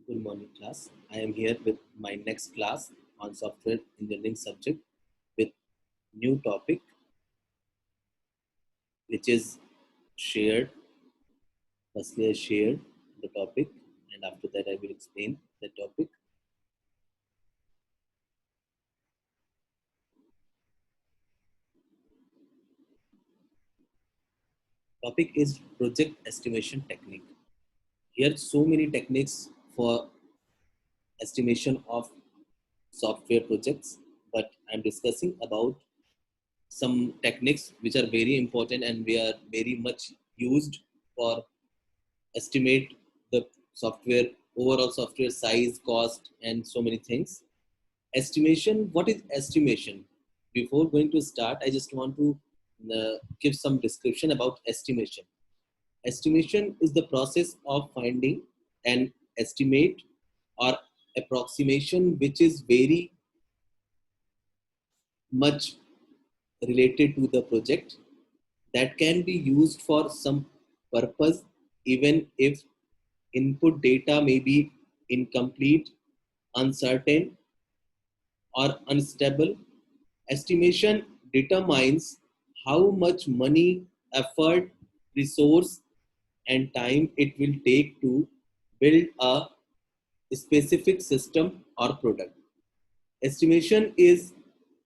Good morning, class. I am here with my next class on software engineering subject with new topic which is shared. Firstly, I shared the topic, and after that, I will explain the topic. Topic is project estimation technique. Here, so many techniques for estimation of software projects, but I'm discussing about some techniques which are very important and we are very much used for estimate the software overall software size, cost, and so many things. Estimation. What is estimation? Before going to start, I just want to give some description about estimation. Estimation is the process of finding an estimate or approximation which is very much related to the project that can be used for some purpose even if input data may be incomplete, uncertain, or unstable. Estimation determines how much money, effort, resource, and time it will take to build a specific system or product. Estimation is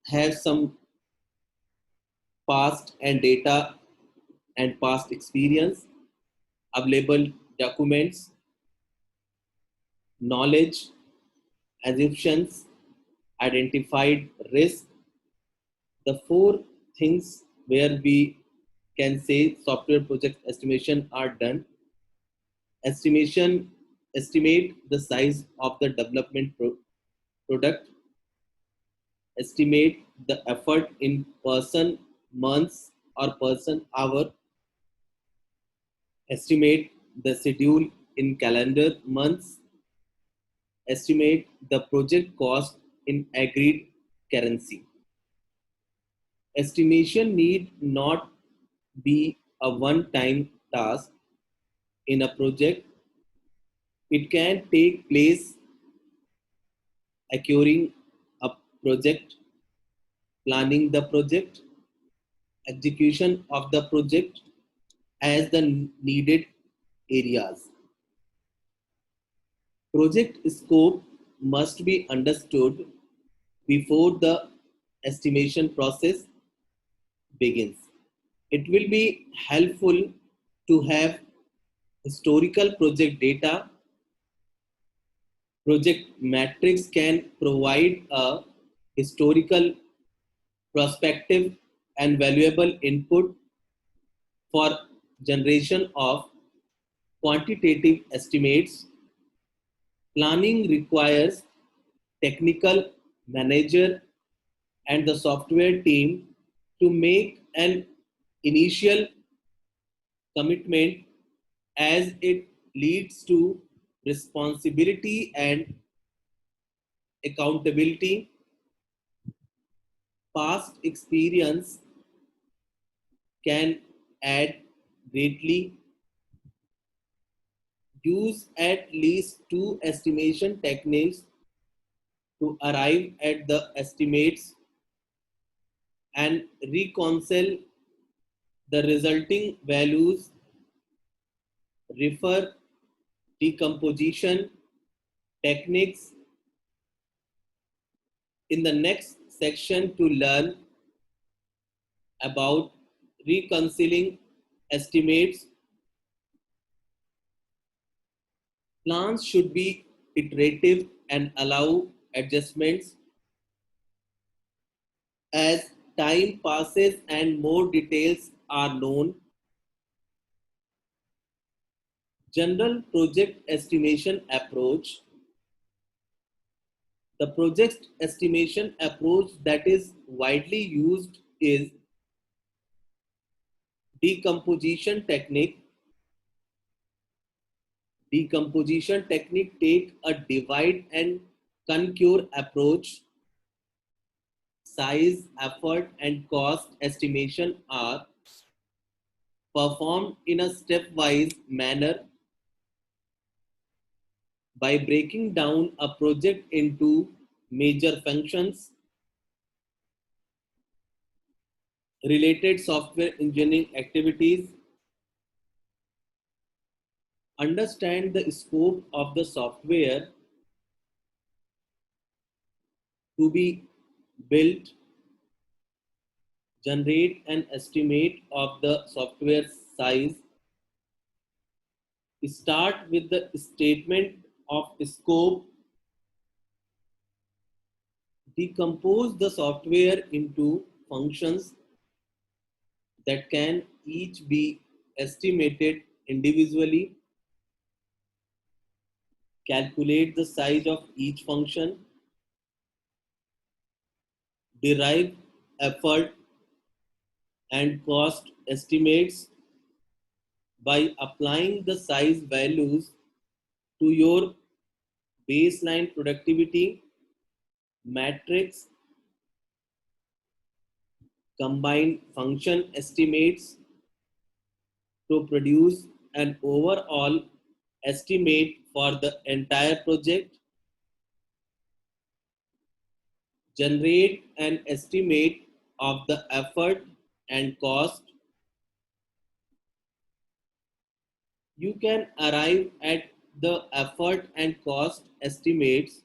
has some past and data and past experience, available documents, knowledge, assumptions, identified risk. The four things where we can say software project estimation are done. Estimation estimate the size of the development product, estimate the effort in person months or person hour, estimate the schedule in calendar months, estimate the project cost in agreed currency. Estimation need not be a one-time task in a project. It can take place acquiring a project, planning the project, execution of the project as the needed areas. Project scope must be understood before the estimation process begins. It will be helpful to have historical project data. Project Matrix can provide a historical perspective and valuable input for generation of quantitative estimates. Planning requires technical manager and the software team to make an initial commitment as it leads to responsibility and accountability. Past experience can add greatly. Use at least two estimation techniques to arrive at the estimates and reconcile the resulting values. Refer decomposition techniques in the next section to learn about reconciling estimates. Plans should be iterative and allow adjustments as time passes and more details are known. General project estimation approach. The project estimation approach that is widely used is decomposition technique. Decomposition technique take a divide and conquer approach. Size, effort, and cost estimation are performed in a stepwise manner by breaking down a project into major functions. Related software engineering activities. Understand the scope of the software to be built. Generate an estimate of the software size. Start with the statement of scope. Decompose the software into functions that can each be estimated individually. Calculate the size of each function. Derive effort and cost estimates by applying the size values to your baseline productivity matrix. Combine function estimates to produce an overall estimate for the entire project. Generate an estimate of the effort and cost. You can arrive at the effort and cost estimates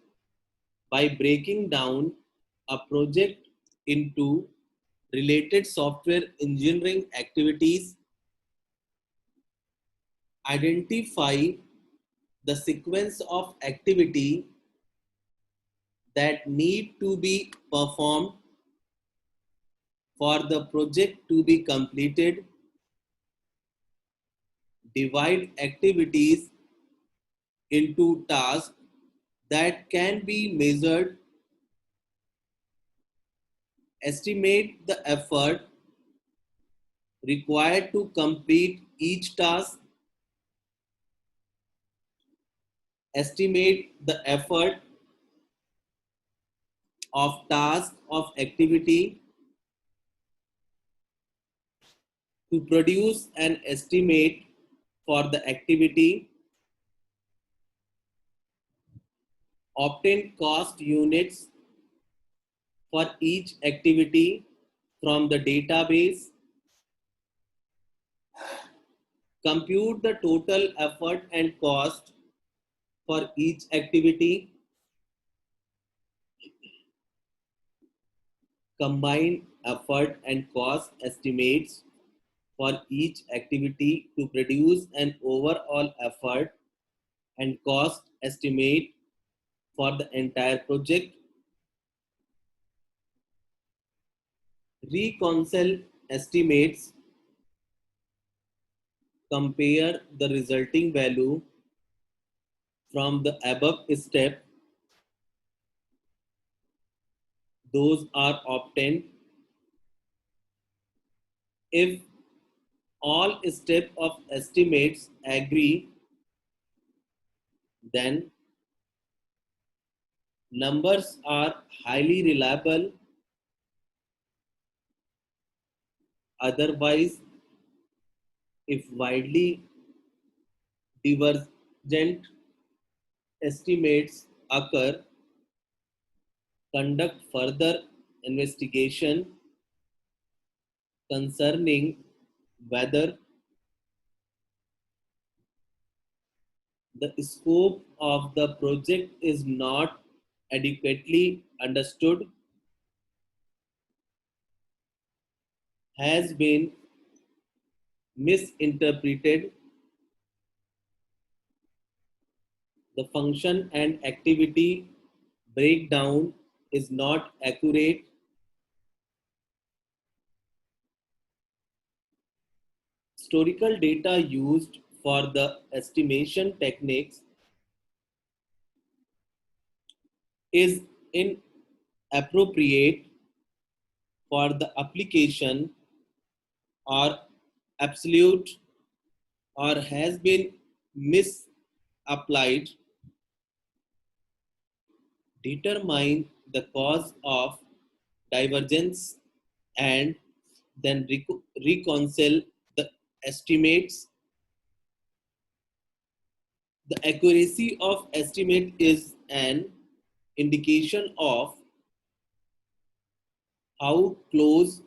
by breaking down a project into related software engineering activities. Identify the sequence of activity that need to be performed for the project to be completed. Divide activities into tasks that can be measured. Estimate the effort required to complete each task. Estimate the effort of task of activity to produce an estimate for the activity. Obtain cost units for each activity from the database. Compute the total effort and cost for each activity. Combine effort and cost estimates for each activity to produce an overall effort and cost estimate for the entire project. Reconcile estimates. Compare the resulting value from the above step. Those are obtained if all steps of estimates agree, then numbers are highly reliable. Otherwise, if widely divergent estimates occur, conduct further investigation concerning whether the scope of the project is not adequately understood, has been misinterpreted, the function and activity breakdown is not accurate. Historical data used for the estimation techniques is inappropriate for the application or absolute or has been misapplied. Determine the cause of divergence and then reconcile the estimates. The accuracy of estimate is an indication of how close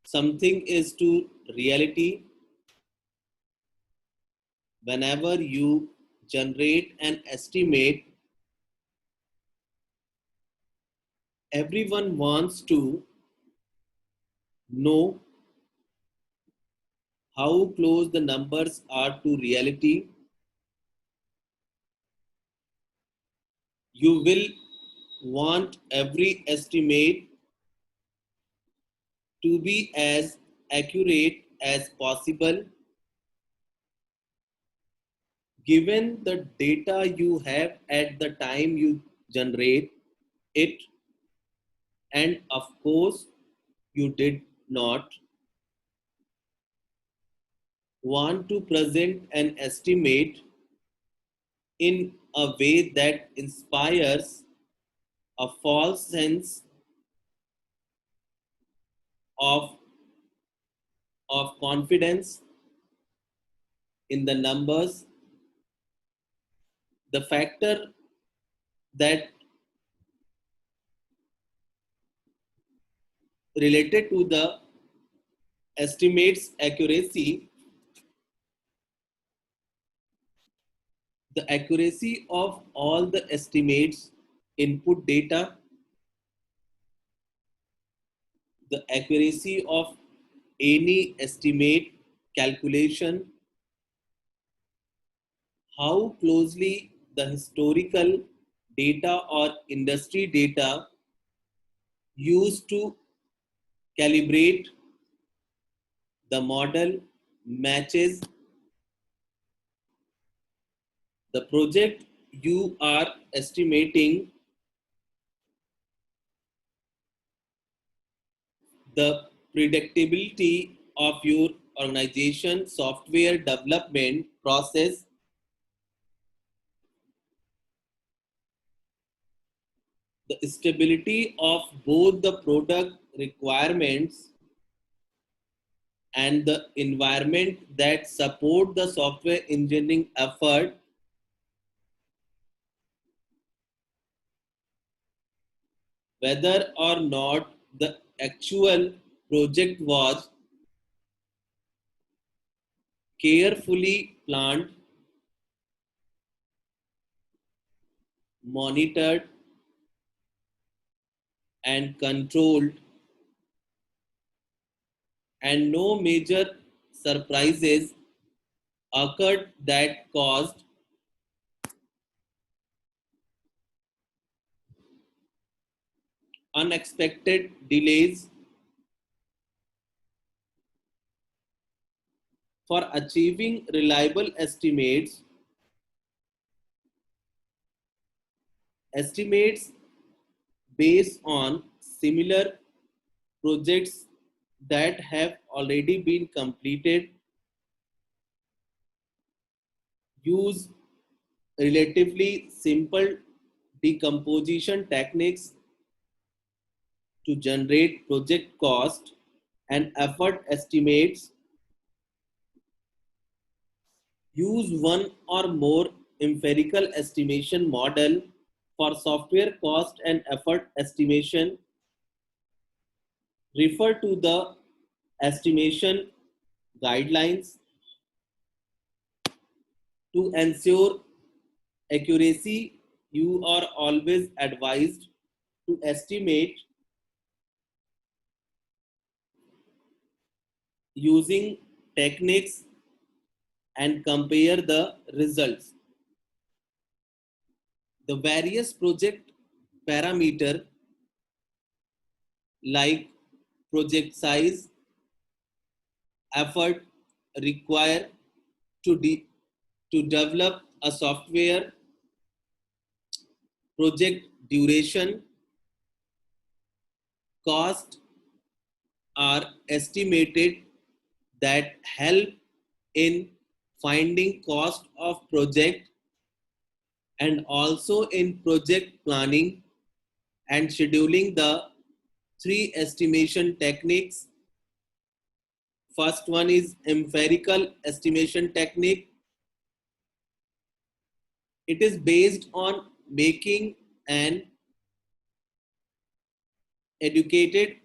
something is to reality. Whenever you generate an estimate, everyone wants to know how close the numbers are to reality. You will want every estimate to be as accurate as possible given the data you have at the time you generate it. And of course, you did not want to present an estimate in a way that inspires a false sense of, of confidence in the numbers. The factor that related to the estimate's accuracy, the accuracy of all the estimates input data, the accuracy of any estimate calculation, how closely the historical data or industry data used to calibrate the model matches the project you are estimating. The predictability of your organization software development process, the stability of both the product requirements and the environment that support the software engineering effort, whether or not the actual project was carefully planned, monitored, and controlled, and no major surprises occurred that caused unexpected delays. For achieving reliable estimates, estimates based on similar projects that have already been completed use relatively simple decomposition techniques to generate project cost and effort estimates. Use one or more empirical estimation model for software cost and effort estimation. Refer to the estimation guidelines to ensure accuracy. You are always advised to estimate using techniques and compare the results. The various project parameter like project size, effort required to develop a software, project duration, cost are estimated that help in finding cost of project and also in project planning and scheduling. The three estimation techniques. First one is empirical estimation technique. It is based on making an educated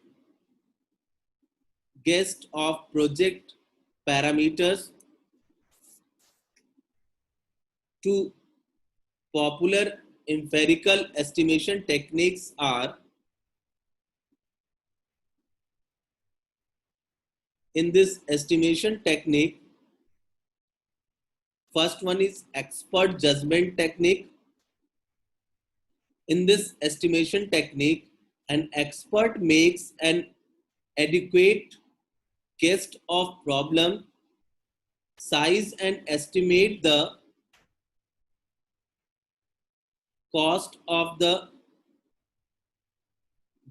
guess of project parameters. Two popular empirical estimation techniques are in this estimation technique. First one is expert judgment technique. In this estimation technique, an expert makes an adequate guess of problem size and estimate the cost of the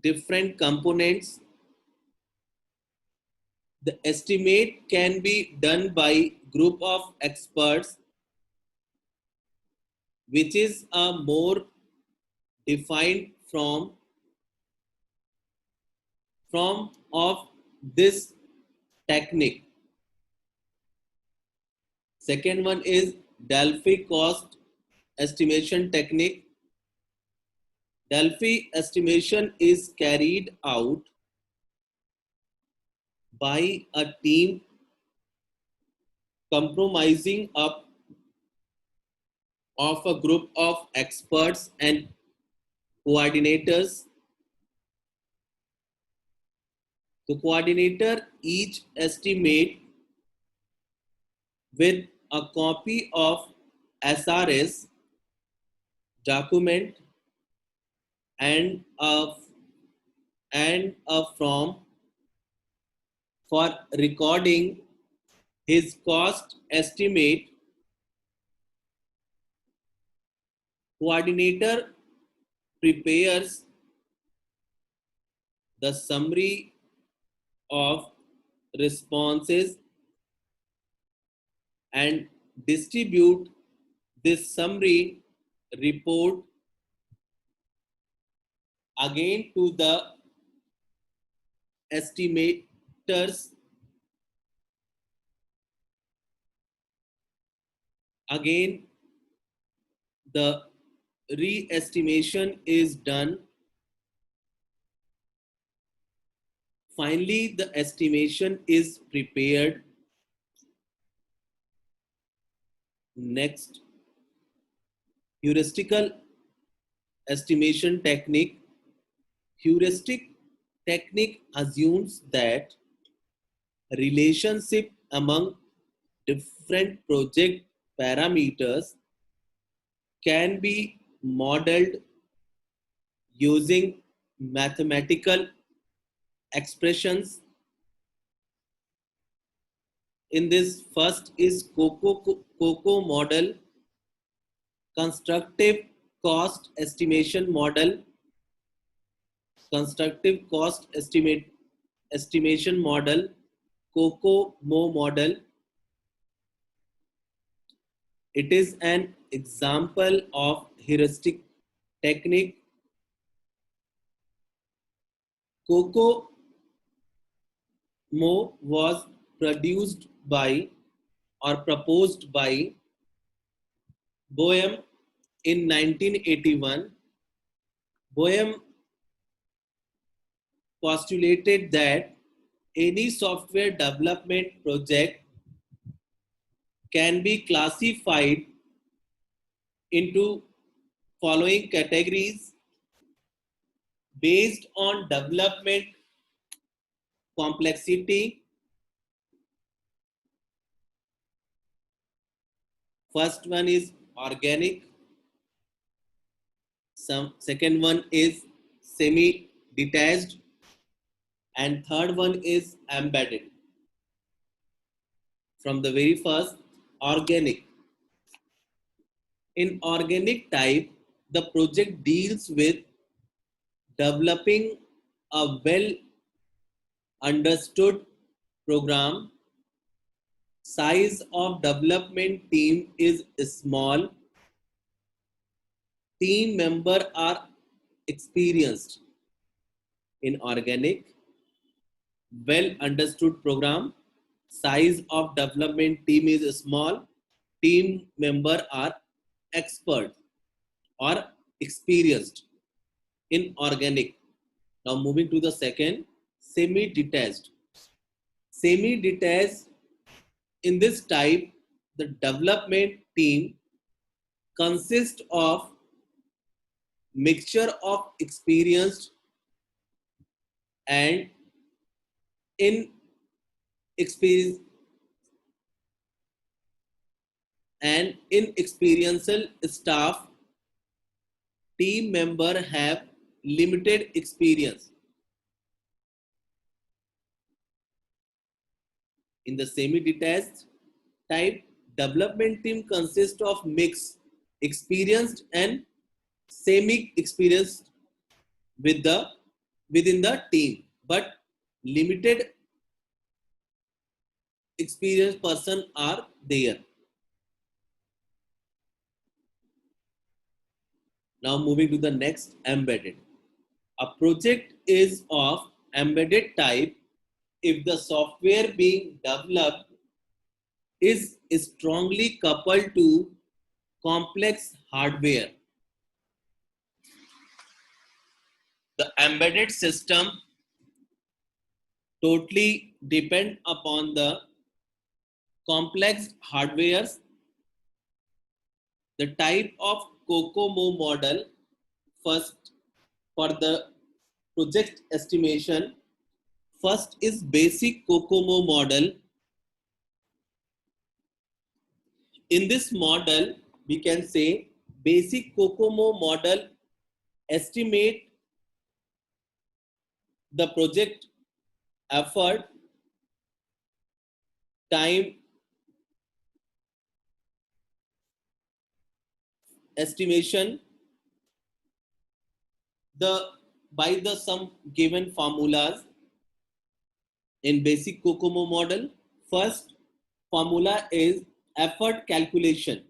different components. The estimate can be done by group of experts, which is a more defined from of this technique. Second one is Delphi cost estimation technique. Delphi estimation is carried out by a team comprising of a group of experts and coordinators. The coordinator each estimate with a copy of SRS document and a form for recording his cost estimate. Coordinator prepares the summary of responses and distribute this summary report again to the estimators. Again, the re-estimation is done. Finally, the estimation is prepared. Next, heuristical estimation technique. Heuristic technique assumes that relationship among different project parameters can be modeled using mathematical expressions. In this, first is COCO model, constructive cost estimation model. Constructive cost estimation model, COCO-MO model. It is an example of heuristic technique. COCO-MO was produced by or proposed by Boehm in 1981. Boehm postulated that any software development project can be classified into following categories based on development complexity. First one is organic. Second one is semi-detached, and third one is embedded. From the very first, organic. In organic type, the project deals with developing a well understood program. Size of development team is small. Team members are experienced. In organic, well understood program, size of development team is small. Team members are expert or experienced in organic. Now moving to the second, semi-detached. Semi-detached, in this type, the development team consists of mixture of experienced and inexperienced and inexperienced staff. Team member have limited experience. In the semi-detached type, development team consists of mix experienced and semi-experienced within the team, but limited experienced person are there. Now moving to the next, embedded. A project is of embedded type if the software being developed is strongly coupled to complex hardware. The embedded system totally depend upon the complex hardwares. The type of COCOMO model, first for the project estimation, first is basic COCOMO model. In this model, we can say basic COCOMO model estimate the project effort, time estimation, by the some given formulas. In basic COCOMO model, first formula is effort calculation.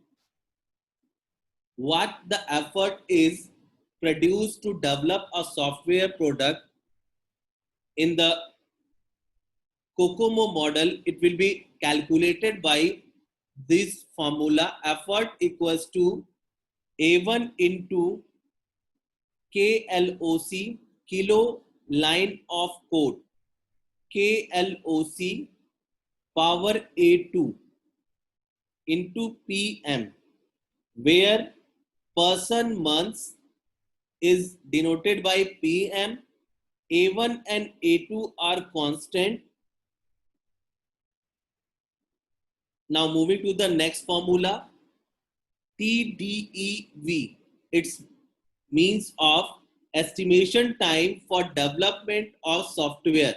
What the effort is produced to develop a software product. In the COCOMO model, it will be calculated by this formula: effort equals to A1 into KLOC, kilo line of code, KLOC power A2 into PM, where person months is denoted by PM. A1 and A2 are constant. Now moving to the next formula, TDEV. It's means of estimation time for development of software,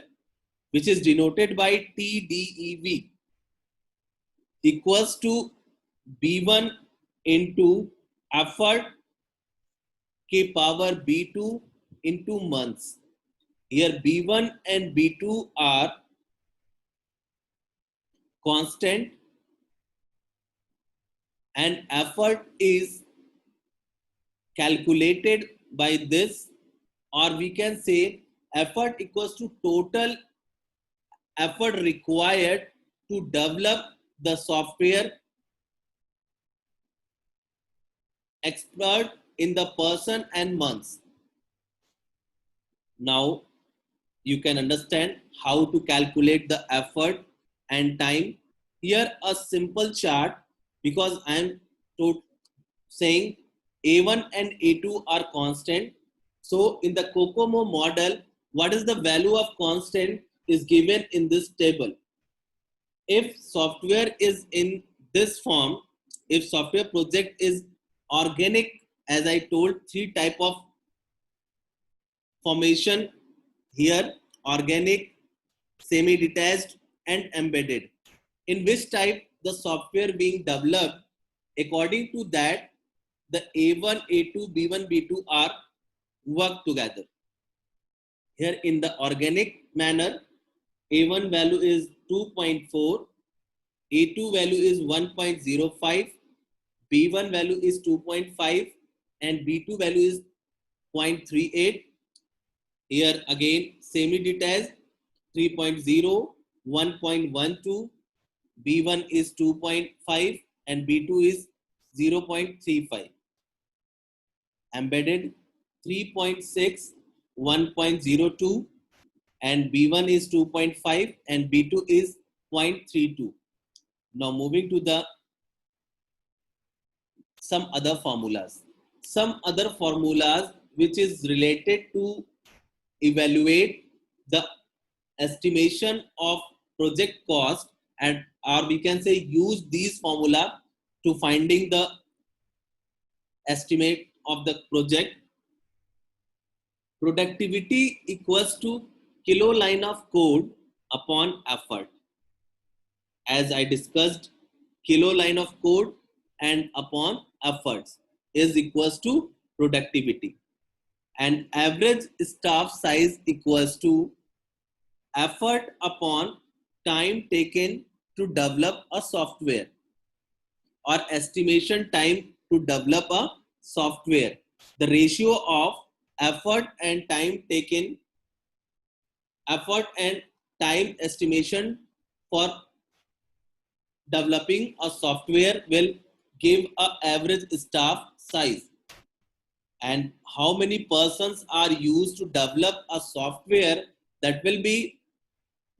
which is denoted by TDEV, equals to B1 into effort K power B2 into months. Here B1 and B2 are constant and effort is calculated by this, or we can say effort equals to total effort required to develop the software, expert in the person and months. Now you can understand how to calculate the effort and time. Here a simple chart, because I am saying A1 and A2 are constant. So in the COCOMO model, what is the value of constant is given in this table. If software is in this form, if software project is organic, as I told, three type of formation here: organic, semi-detached and embedded. In which type the software being developed, according to that the A1, A2, B1, B2 are work together. Here in the organic manner, A1 value is 2.4, A2 value is 1.05, B1 value is 2.5 and B2 value is 0.38. Here again semi-detached 3.0, 1.12, B1 is 2.5 and B2 is 0.35, embedded 3.6, 1.02, and B1 is 2.5 and B2 is 0.32. Now moving to the some other formulas. Some other formulas which is related to evaluate the estimation of project cost, and or we can say use these formula to finding the estimate of the project. Productivity equals to kilo line of code upon effort. As I discussed, kilo line of code and upon efforts is equals to productivity, and average staff size equals to effort upon time taken to develop a software, or estimation time to develop a software. The ratio of effort and time taken, effort and time estimation for developing a software will give a average staff size. And how many persons are used to develop a software, that will be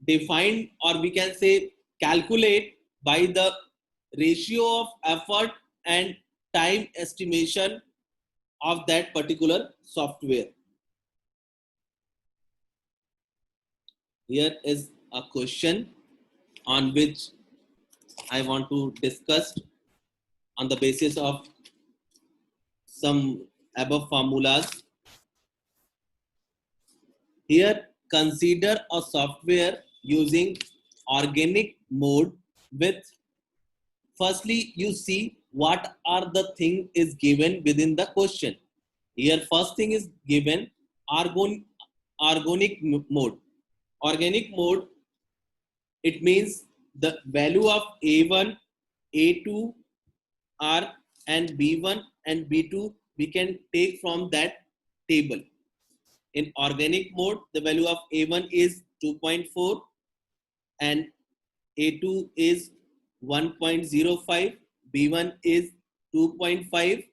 defined, or we can say calculate by the ratio of effort and time estimation of that particular software. Here is a question on which I want to discuss on the basis of some above formulas. Here, consider a software using organic mode with, firstly, you see what are the thing is given within the question. Here, first thing is given organic mode. Organic mode, it means the value of A1, A2 are and B1 and B2 we can take from that table. In organic mode, the value of A1 is 2.4 and A2 is 1.05, B1 is 2.5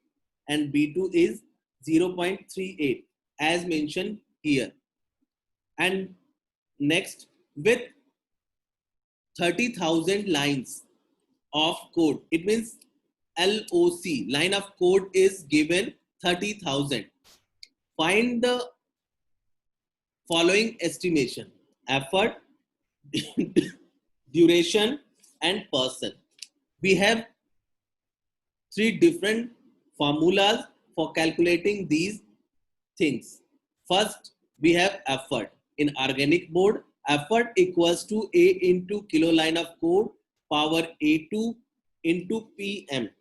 and B2 is 0.38 as mentioned here. And next, with 30,000 lines of code, it means LOC, line of code is given 30,000. Find the following estimation: effort, duration, and person. We have three different formulas for calculating these things. First, we have effort. In organic mode, effort equals to A into kilo line of code power A2 into PM.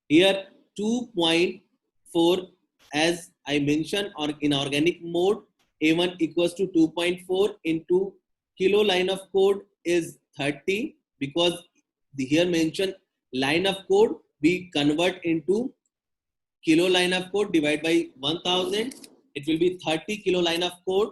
Here 2.4, as I mentioned, or in organic mode, A1 equals to 2.4 into kilo line of code is 30, because the here mentioned line of code we convert into kilo line of code divided by 1000, it will be 30 kilo line of code.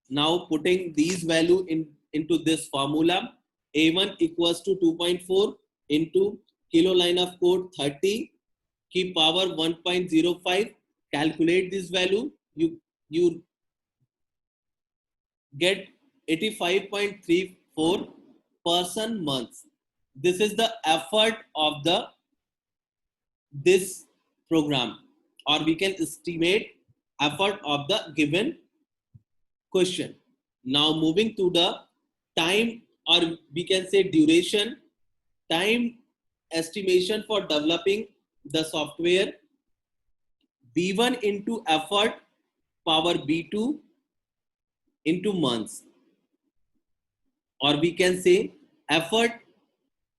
Now putting these value into this formula, A1 equals to 2.4 into kilo line of code 30, keep power 1.05, calculate this value, you get 85.34 person months. This is the effort of this program, or we can estimate effort of the given question. Now moving to the time, or we can say duration, time estimation for developing the software, B1 into effort power B2 into months, or we can say effort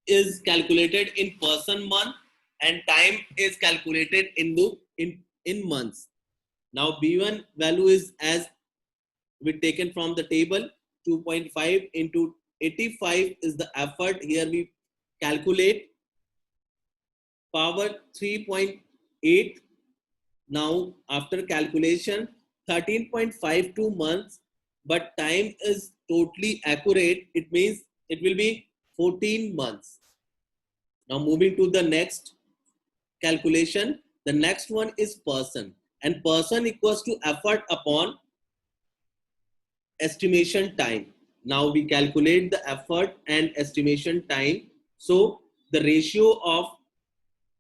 is calculated in person month and time is calculated in months. Now B1 value is as we taken from the table, 2.5 into 85 is the effort. Here we calculate power 3.8. Now after calculation 13.52 months, but time is totally accurate. It means it will be 14 months. Now moving to the next calculation, the next one is person, and person equals to effort upon estimation time. Now we calculate the effort and estimation time. So the ratio of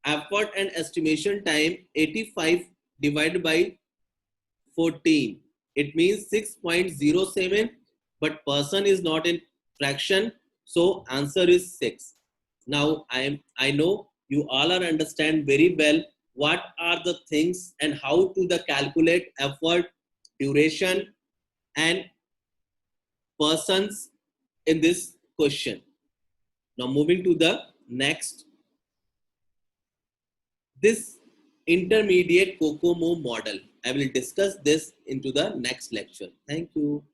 effort and estimation time 85 divided by 14. It means 6.07, but person is not in fraction, so answer is 6. Now I know you all are understand very well what are the things and how to the calculate effort, duration and persons in this question. Now moving to the next, this intermediate COCOMO model. I will discuss this into the next lecture. Thank you.